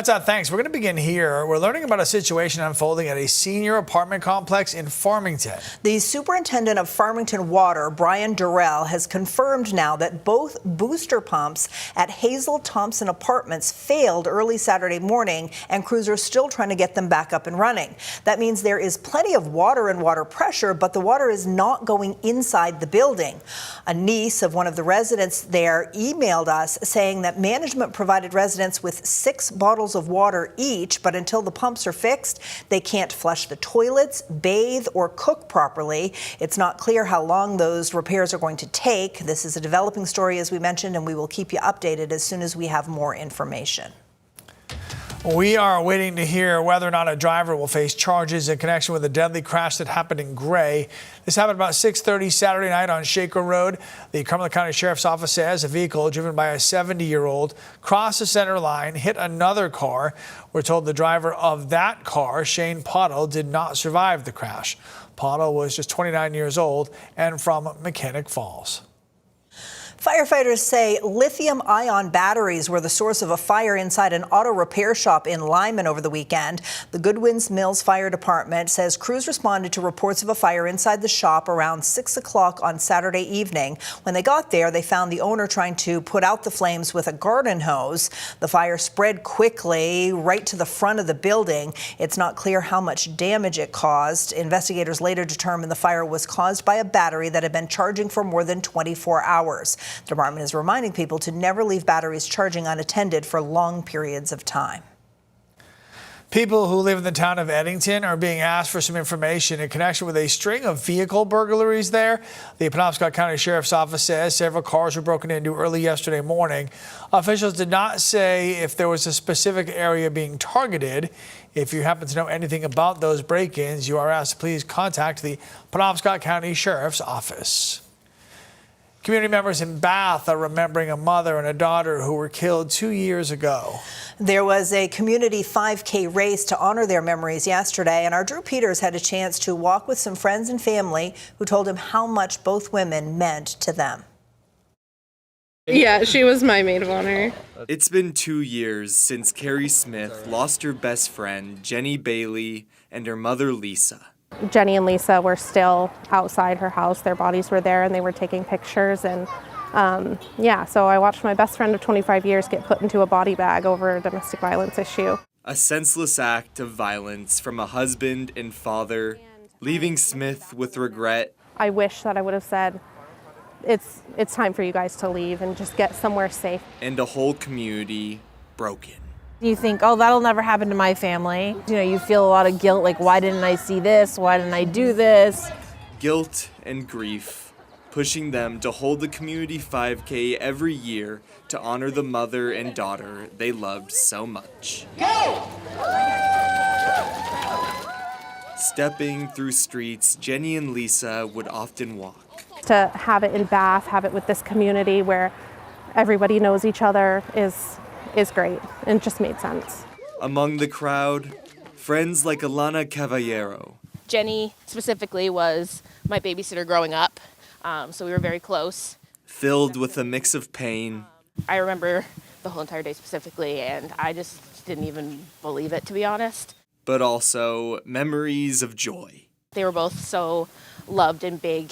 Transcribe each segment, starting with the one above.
Thanks. We're going to begin here. We're learning about a situation unfolding at a senior apartment complex in Farmington. The superintendent of Farmington Water, Brian Durrell, has confirmed now that both booster pumps at Hazel Thompson Apartments failed early Saturday morning, and crews are still trying to get them back up and running. That means there is plenty of water and water pressure, but the water is not going inside the building. A niece of one of the residents there emailed us saying that management provided residents with 6 bottles of water each, but until the pumps are fixed, they can't flush the toilets, bathe, or cook properly. It's not clear how long those repairs are going to take. This is a developing story, as we mentioned, and we will keep you updated as soon as we have more information. We are waiting to hear whether or not a driver will face charges in connection with a deadly crash that happened in Gray. This happened about 6:30 Saturday night on Shaker Road. The Cumberland County Sheriff's Office says a vehicle driven by a 70-year-old crossed the center line, hit another car. We're told the driver of that car, Shane Pottle, did not survive the crash. Pottle was just 29 years old and from Mechanic Falls. Firefighters say lithium-ion batteries were the source of a fire inside an auto repair shop in Lyman over the weekend. The Goodwins Mills Fire Department says crews responded to reports of a fire inside the shop around 6 o'clock on Saturday evening. When they got there, they found the owner trying to put out the flames with a garden hose. The fire spread quickly right to the front of the building. It's not clear how much damage it caused. Investigators later determined the fire was caused by a battery that had been charging for more than 24 hours. The department is reminding people to never leave batteries charging unattended for long periods of time. People who live in the town of Edington are being asked for some information in connection with a string of vehicle burglaries there. The Penobscot County Sheriff's Office says several cars were broken into early yesterday morning. Officials did not say if there was a specific area being targeted. If you happen to know anything about those break-ins, you are asked to please contact the Penobscot County Sheriff's Office. Community members in Bath are remembering a mother and a daughter who were killed 2 years ago. There was a community 5K race to honor their memories yesterday, and our Drew Peters had a chance to walk with some friends and family who told him how much both women meant to them. Yeah, she was my maid of honor. It's been 2 years since Carrie Smith lost her best friend, Jenny Bailey, and her mother, Lisa. Jenny and Lisa were still outside her house. Their bodies were there and they were taking pictures. And so I watched my best friend of 25 years get put into a body bag over a domestic violence issue. A senseless act of violence from a husband and father, leaving Smith with regret. I wish that I would have said, it's time for you guys to leave and just get somewhere safe. And a whole community broken. You think, oh, that'll never happen to my family. You know, you feel a lot of guilt, like, why didn't I see this? Why didn't I do this? Guilt and grief, pushing them to hold the Community 5K every year to honor the mother and daughter they loved so much. Go! Stepping through streets Jenny and Lisa would often walk. To have it in Bath, have it with this community where everybody knows each other is great, and it just made sense. Among the crowd, friends like Alana Caballero. Jenny specifically was my babysitter growing up, so we were very close. Filled with a mix of pain. I remember the whole entire day specifically, and I just didn't even believe it, to be honest. But also memories of joy. They were both so loved and big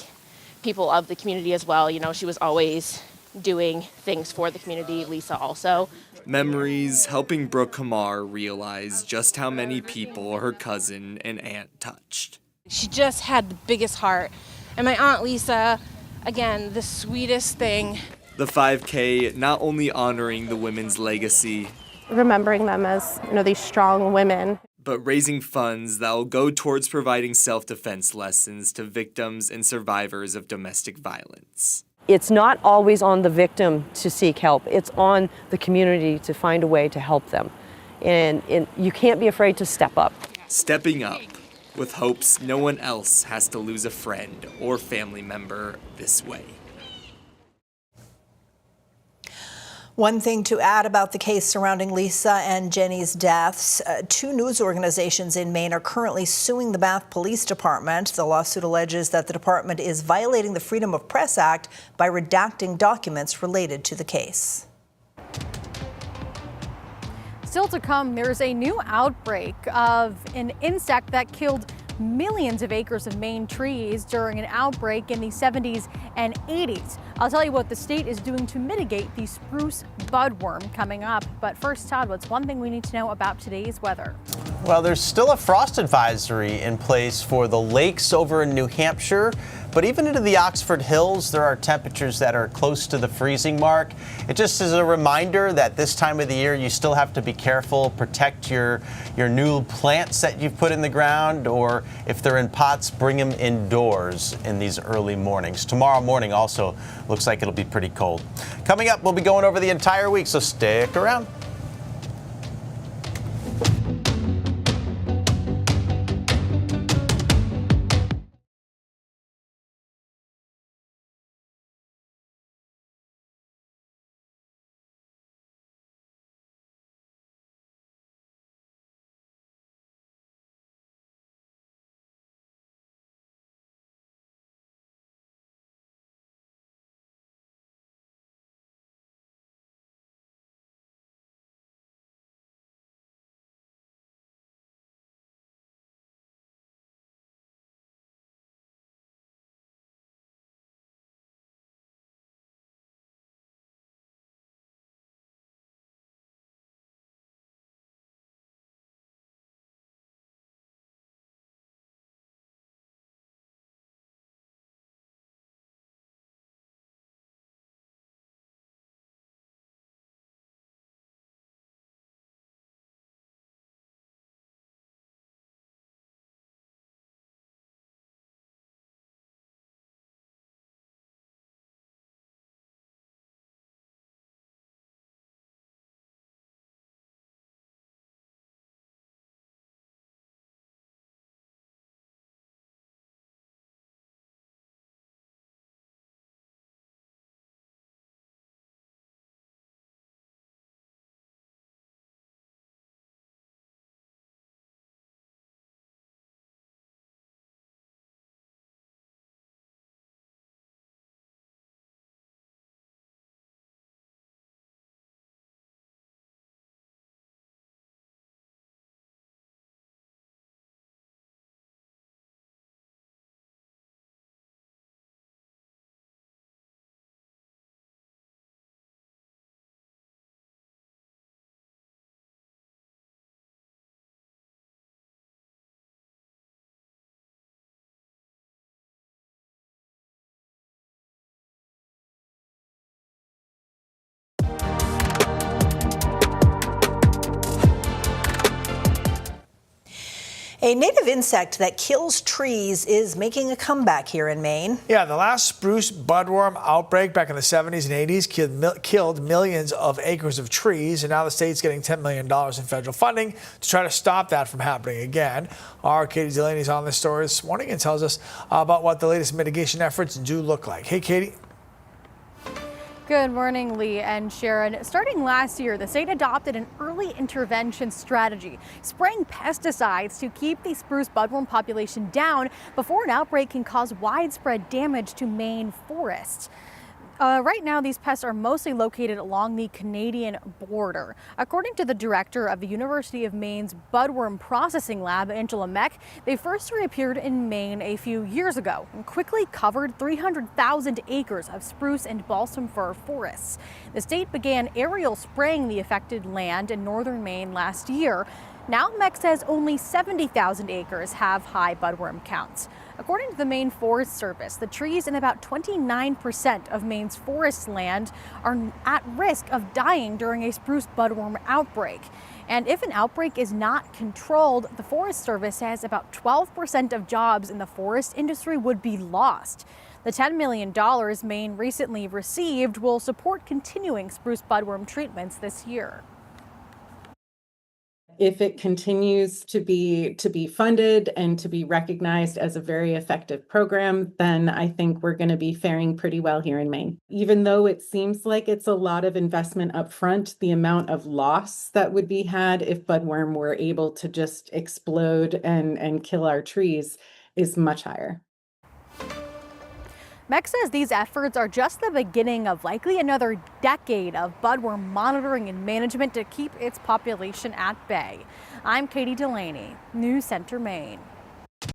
people of the community as well. You know, she was always doing things for the community, Lisa also. Memories helping Brooke Hamar realize just how many people her cousin and aunt touched. She just had the biggest heart. And my Aunt Lisa, again, the sweetest thing. The 5K not only honoring the women's legacy, Remembering them as, these strong women. but raising funds that will go towards providing self-defense lessons to victims and survivors of domestic violence. It's not always on the victim to seek help. It's on the community to find a way to help them. And you can't be afraid to step up. Stepping up with hopes no one else has to lose a friend or family member this way. One thing to add about the case surrounding Lisa and Jenny's deaths, 2 news organizations in Maine are currently suing the Bath Police Department. The lawsuit alleges that the department is violating the Freedom of Press Act by redacting documents related to the case. Still to come, there's a new outbreak of an insect that killed millions of acres of Maine trees during an outbreak in the 70s and 80s. I'll tell you what the state is doing to mitigate the spruce budworm coming up. But first, Todd, what's one thing we need to know about today's weather? Well, there's still a frost advisory in place for the lakes over in New Hampshire, but even into the Oxford Hills, there are temperatures that are close to the freezing mark. It just is a reminder that this time of the year, you still have to be careful, protect your new plants that you've put in the ground, or if they're in pots, bring them indoors in these early mornings. Tomorrow morning also looks like it'll be pretty cold. Coming up, we'll be going over the entire week, so stick around. A native insect that kills trees is making a comeback here in Maine. Yeah, the last spruce budworm outbreak back in the 70s and 80s killed millions of acres of trees, and now the state's getting $10 million in federal funding to try to stop that from happening again. Our Katie Delaney is on this story this morning and tells us about what the latest mitigation efforts do look like. Hey, Katie. Good morning, Lee and Sharon. Starting last year, the state adopted an early intervention strategy, spraying pesticides to keep the spruce budworm population down before an outbreak can cause widespread damage to Maine forests. Right now, these pests are mostly located along the Canadian border. According to the director of the University of Maine's Budworm Processing Lab, Angela Meck, they first reappeared in Maine a few years ago and quickly covered 300,000 acres of spruce and balsam fir forests. The state began aerial spraying the affected land in northern Maine last year. Now, Meck says only 70,000 acres have high budworm counts. According to the Maine Forest Service, the trees in about 29% of Maine's forest land are at risk of dying during a spruce budworm outbreak. And if an outbreak is not controlled, the Forest Service says about 12% of jobs in the forest industry would be lost. The $10 million Maine recently received will support continuing spruce budworm treatments this year. If it continues to be funded and to be recognized as a very effective program, then I think we're going to be faring pretty well here in Maine. Even though it seems like it's a lot of investment up front, the amount of loss that would be had if budworm were able to just explode and kill our trees is much higher. MEC says these efforts are just the beginning of likely another decade of budworm monitoring and management to keep its population at bay. I'm Katie Delaney, News Center, Maine.